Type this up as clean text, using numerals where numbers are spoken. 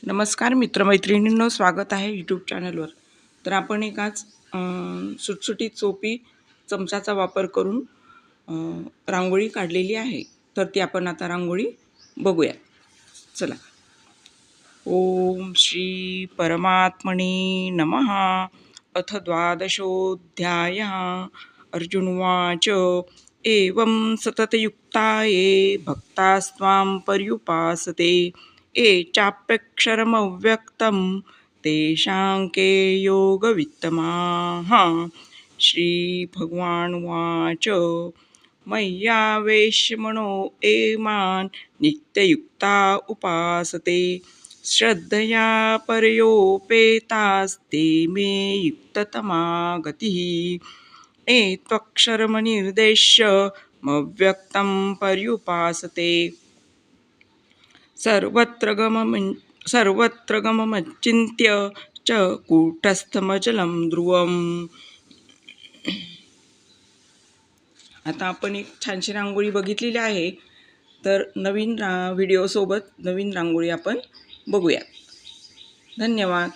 नमस्कार मित्रमैत्रिणींनो, स्वागत आहे यूट्यूब चॅनलवर. तर आपण एक आज सुटसुटीत सोपी चमचाचा वापर करून रांगोळी काढलेली आहे. तर ती आपण आता रांगोळी बघूया. चला. ओम श्री परमात्मने नमः. अथ द्वादशोऽध्यायः. अर्जुनोवाच एवं सततयुक्ताये भक्तास्त्वां पर्युपासते ये चाप्यक्षरमव्यक्तं तेषां के योगवित्तमाः. श्रीभगवानुवाच मय्यावेश्य मनो ये मां नित्ययुक्ता उपासते श्रद्धया परयोपेतास्ते मे युक्ततमा गतिः. ये त्वक्षरमनिर्देश्य मव्यक्तं पर्युपासते सर्वत्र गममचिन्त्य च कूटस्थमचलं ध्रुवम्. आता आपण एक छानशी रांगोळी बघितलेली आहे. तर नवीन व्हिडिओसोबत नवीन रांगोळी आपण बघूया. धन्यवाद.